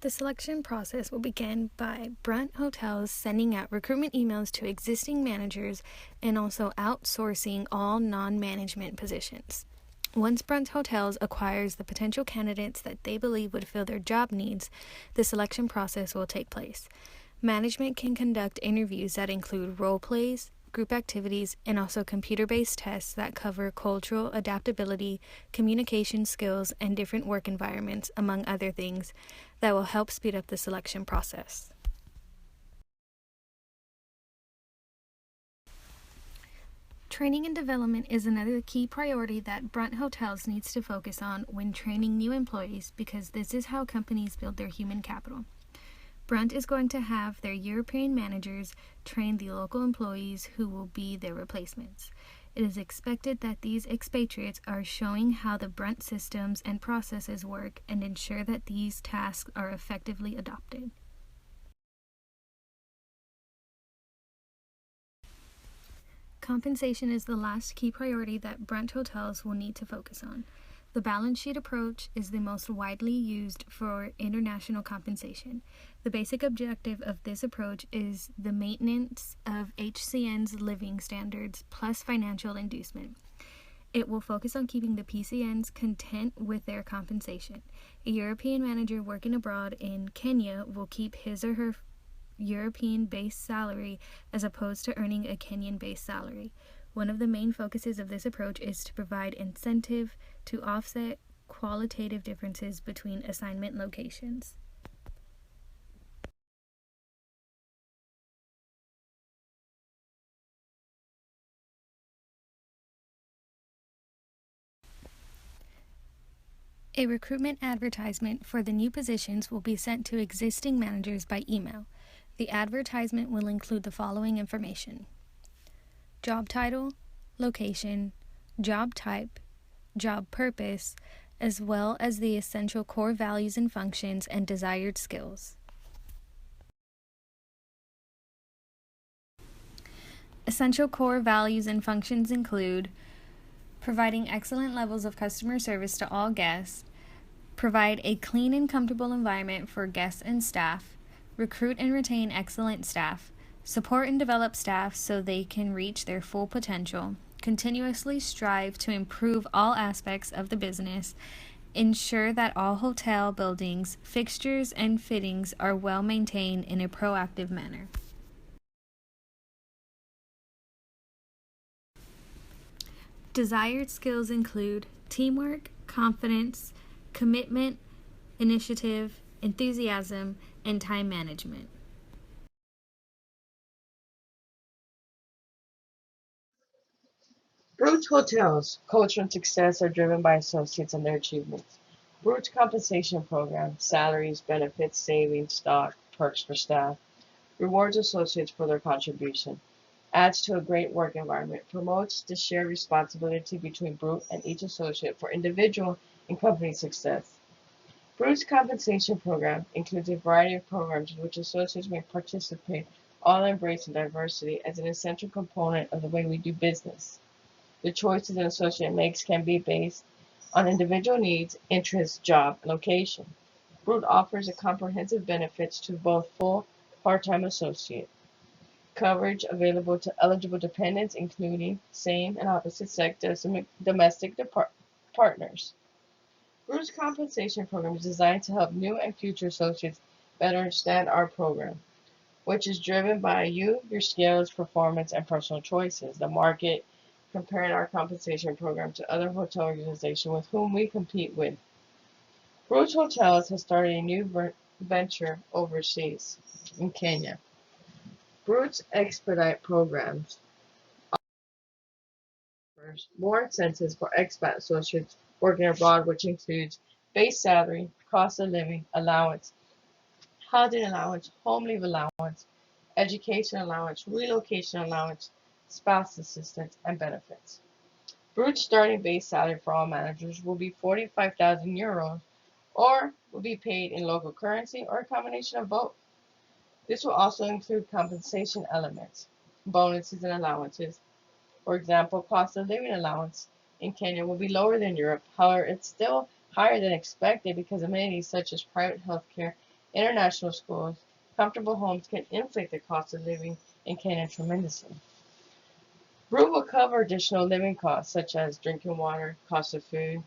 The selection process will begin by Brunt Hotels sending out recruitment emails to existing managers and also outsourcing all non-management positions. Once Brunt Hotels acquires the potential candidates that they believe would fill their job needs, the selection process will take place. Management can conduct interviews that include role plays, group activities, and also computer-based tests that cover cultural adaptability, communication skills, and different work environments, among other things, that will help speed up the selection process. Training and development is another key priority that Brunt Hotels needs to focus on when training new employees because this is how companies build their human capital. Brunt is going to have their European managers train the local employees who will be their replacements. It is expected that these expatriates are showing how the Brunt systems and processes work and ensure that these tasks are effectively adopted. Compensation is the last key priority that Brunt Hotels will need to focus on. The balance sheet approach is the most widely used for international compensation. The basic objective of this approach is the maintenance of HCN's living standards plus financial inducement. It will focus on keeping the PCNs content with their compensation. A European manager working abroad in Kenya will keep his or her European-based salary as opposed to earning a Kenyan-based salary. One of the main focuses of this approach is to provide incentive to offset qualitative differences between assignment locations. A recruitment advertisement for the new positions will be sent to existing managers by email. The advertisement will include the following information: job title, location, job type, job purpose, as well as the essential core values and functions and desired skills. Essential core values and functions include providing excellent levels of customer service to all guests, provide a clean and comfortable environment for guests and staff, recruit and retain excellent staff, support and develop staff so they can reach their full potential, continuously strive to improve all aspects of the business, ensure that all hotel buildings, fixtures, and fittings are well maintained in a proactive manner. Desired skills include teamwork, confidence, commitment, initiative, enthusiasm, and time management. Brunt Hotels' culture and success are driven by associates and their achievements. Brunt's compensation program, salaries, benefits, savings, stock, perks for staff, rewards associates for their contribution, adds to a great work environment, promotes the shared responsibility between Brunt and each associate for individual and company success. Brunt's compensation program includes a variety of programs in which associates may participate, all embracing diversity as an essential component of the way we do business. The choices an associate makes can be based on individual needs, interests, job, and location. Brunt offers a comprehensive benefits to both full part-time associate coverage available to eligible dependents, including same and opposite sex domestic partners. Brunt's compensation program is designed to help new and future associates better understand our program, which is driven by you, your skills, performance, and personal choices. The market comparing our compensation program to other hotel organizations with whom we compete with. Brunt Hotels has started a new venture overseas in Kenya. Brunt's expedite programs offers more incentives for expat associates working abroad, which includes base salary, cost of living allowance, housing allowance, home leave allowance, education allowance, relocation allowance, spouse assistance, and benefits. Brunt's starting base salary for all managers will be €45,000 or will be paid in local currency or a combination of both. This will also include compensation elements, bonuses and allowances. For example, cost of living allowance in Kenya will be lower than Europe. However, it's still higher than expected because amenities such as private health care international schools, comfortable homes can inflate the cost of living in Kenya tremendously. Brunt will cover additional living costs such as drinking water, cost of food,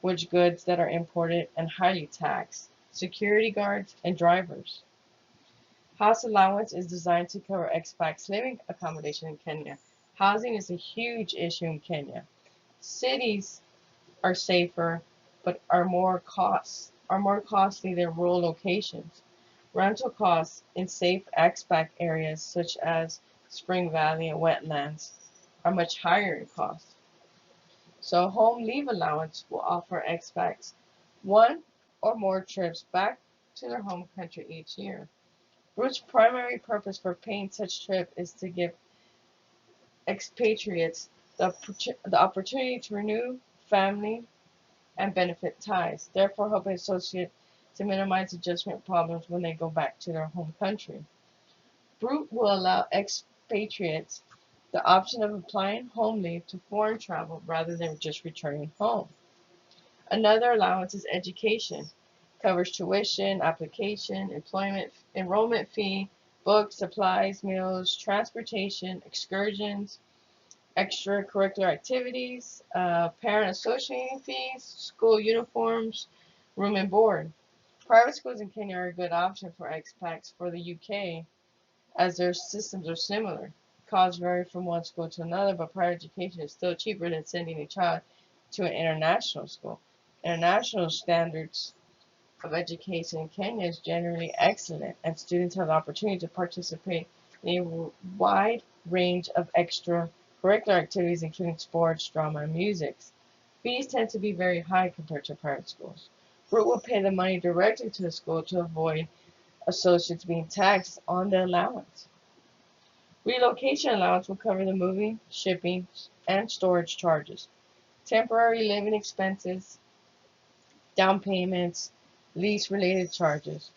which goods that are imported and highly taxed, security guards, and drivers. House allowance is designed to cover expats living accommodation in Kenya. Housing is a huge issue in Kenya. Cities are safer, but are more costly than rural locations. Rental costs in safe expat areas such as Spring Valley and wetlands are much higher in cost. So home leave allowance will offer expats one or more trips back to their home country each year. Root's primary purpose for paying such trip is to give expatriates the opportunity to renew family and benefit ties, therefore helping associates to minimize adjustment problems when they go back to their home country. Brute will allow expatriates the option of applying home leave to foreign travel rather than just returning home. Another allowance is education. Covers tuition, application, employment, enrollment fee, books, supplies, meals, transportation, excursions, extracurricular activities, parent associating fees, school uniforms, room and board. Private schools in Kenya are a good option for expats for the UK as their systems are similar. Costs vary from one school to another, but private education is still cheaper than sending a child to an international school. International standards of education in Kenya is generally excellent, and students have the opportunity to participate in a wide range of extracurricular activities, including sports, drama, and music. Fees tend to be very high compared to private schools. Root will pay the money directly to the school to avoid associates being taxed on the allowance. Relocation allowance will cover the moving, shipping, and storage charges, temporary living expenses, down payments, lease-related charges.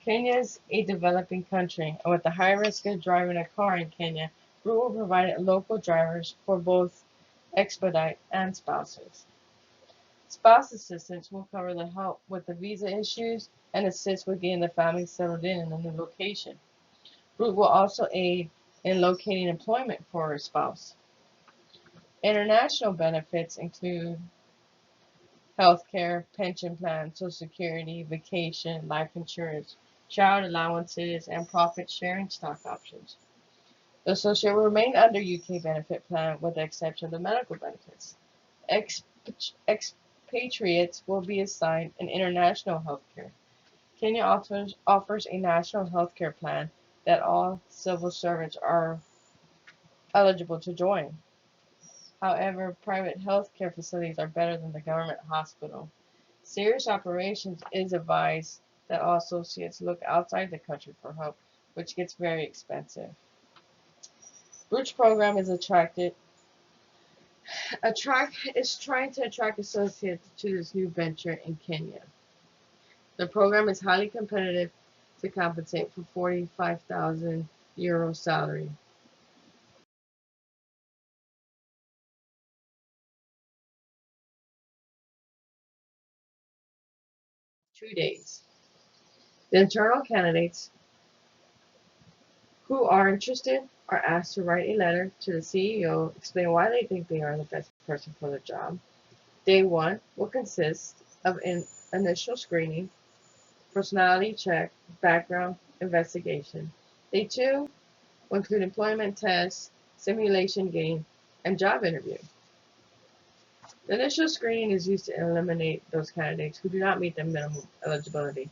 Kenya is a developing country, and with the high risk of driving a car in Kenya, Root will provide local drivers for both expedite and spouses. Spouse assistance will cover the help with the visa issues and assist with getting the family settled in a new location. Root will also aid in locating employment for a spouse. International benefits include healthcare, pension plans, social security, vacation, life insurance, child allowances, and profit sharing stock options. The associate will remain under UK benefit plan with the exception of the medical benefits. Expatriates will be assigned an international healthcare. Kenya offers a national healthcare plan that all civil servants are eligible to join. However, private healthcare facilities are better than the government hospital. Serious operations is advised that all associates look outside the country for help, which gets very expensive. Bruch program is trying to attract associates to this new venture in Kenya. The program is highly competitive to compensate for 45,000 euro salary. 2 days. The internal candidates who are interested are asked to write a letter to the CEO, explain why they think they are the best person for the job. Day one will consist of an initial screening, personality check, background investigation. Day two will include employment tests, simulation game, and job interview. The initial screening is used to eliminate those candidates who do not meet the minimum eligibility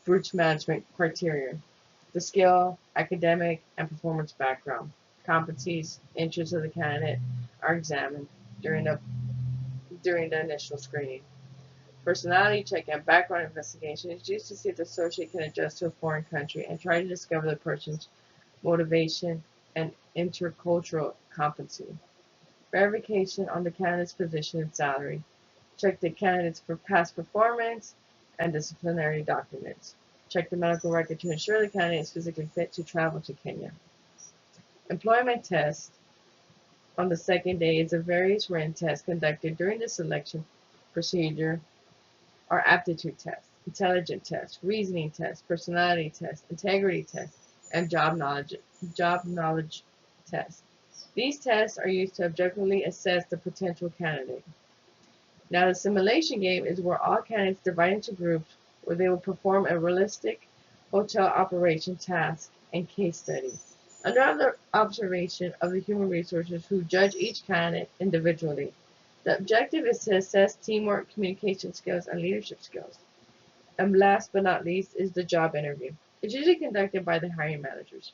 Bruch management criteria. The skill, academic, and performance background, competencies, interests of the candidate are examined during the initial screening. Personality check and background investigation is used to see if the associate can adjust to a foreign country and try to discover the person's motivation and intercultural competency. Verification on the candidate's position and salary. Check the candidates for past performance and disciplinary documents. Check the medical record to ensure the candidate is physically fit to travel to Kenya. Employment test on the second day is a various written tests conducted during the selection procedure or aptitude test. intelligence test, reasoning test, personality test, integrity test, and job knowledge test. These tests are used to objectively assess the potential candidate. Now, the simulation game is where all candidates divide into groups where they will perform a realistic hotel operation task and case study under the observation of the human resources who judge each candidate individually. The objective is to assess teamwork, communication skills, and leadership skills. And last but not least is the job interview. It's usually conducted by the hiring managers.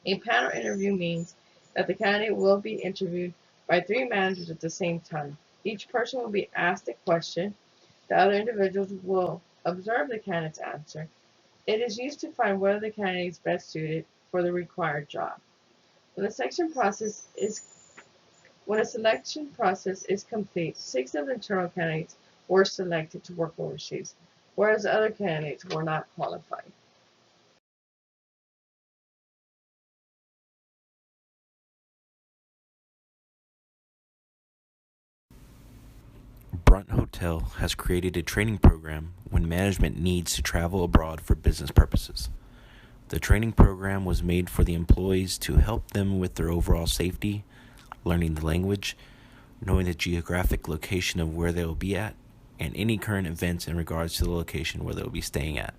A panel interview means that the candidate will be interviewed by three managers at the same time. Each person will be asked a question. The other individuals will observe the candidate's answer. It is used to find whether the candidate is best suited for the required job. When the selection process is when a selection process is complete, 6 of the internal candidates were selected to work overseas, whereas the other candidates were not qualified. Brunt Hotel has created a training program when management needs to travel abroad for business purposes. The training program was made for the employees to help them with their overall safety, learning the language, knowing the geographic location of where they will be at, and any current events in regards to the location where they will be staying at.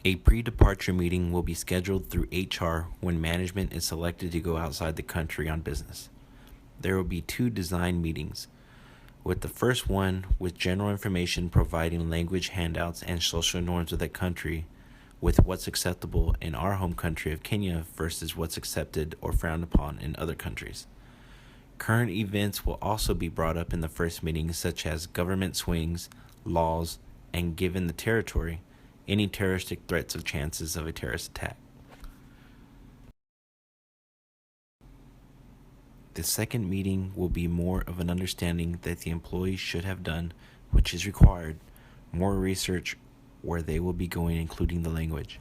A pre-departure meeting will be scheduled through HR when management is selected to go outside the country on business. There will be 2 design meetings, with the first one with general information providing language handouts and social norms of that country with what's acceptable in our home country of Kenya versus what's accepted or frowned upon in other countries. Current events will also be brought up in the first meeting, such as government swings, laws, and given the territory, any terroristic threats of chances of a terrorist attack. The second meeting will be more of an understanding that the employees should have done, which is required, more research where they will be going, including the language.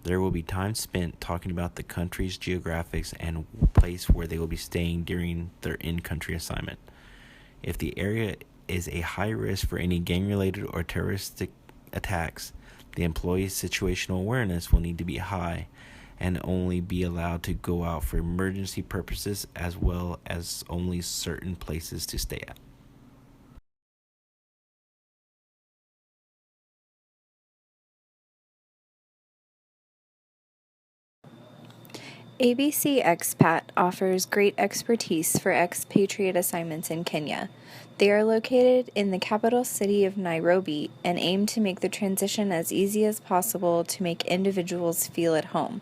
There will be time spent talking about the country's geographics and place where they will be staying during their in-country assignment. If the area is a high risk for any gang-related or terroristic attacks, the employee's situational awareness will need to be high and only be allowed to go out for emergency purposes as well as only certain places to stay at. ABC Expat offers great expertise for expatriate assignments in Kenya. They are located in the capital city of Nairobi and aim to make the transition as easy as possible to make individuals feel at home.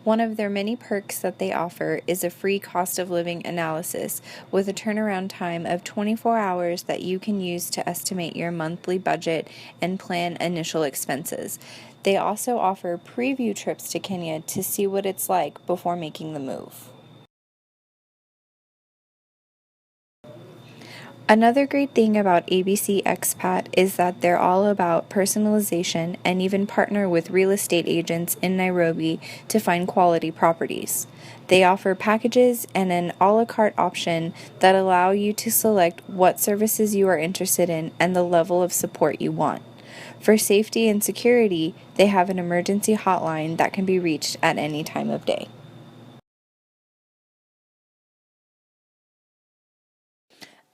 One of their many perks that they offer is a free cost of living analysis with a turnaround time of 24 hours that you can use to estimate your monthly budget and plan initial expenses. They also offer preview trips to Kenya to see what it's like before making the move. Another great thing about ABC Expat is that they're all about personalization and even partner with real estate agents in Nairobi to find quality properties. They offer packages and an a la carte option that allow you to select what services you are interested in and the level of support you want. For safety and security, they have an emergency hotline that can be reached at any time of day.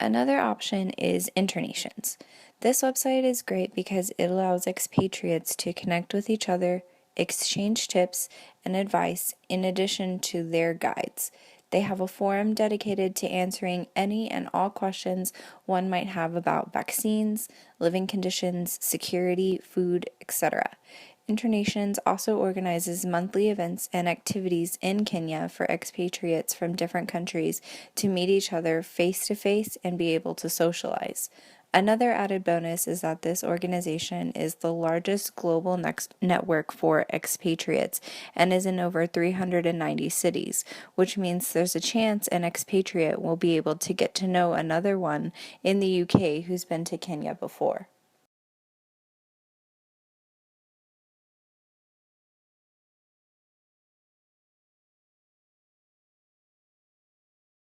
Another option is Internations. This website is great because it allows expatriates to connect with each other, exchange tips and advice in addition to their guides. They have a forum dedicated to answering any and all questions one might have about vaccines, living conditions, security, food, etc. Internations also organizes monthly events and activities in Kenya for expatriates from different countries to meet each other face to face and be able to socialize. Another added bonus is that this organization is the largest global network for expatriates and is in over 390 cities, which means there's a chance an expatriate will be able to get to know another one in the UK who's been to Kenya before.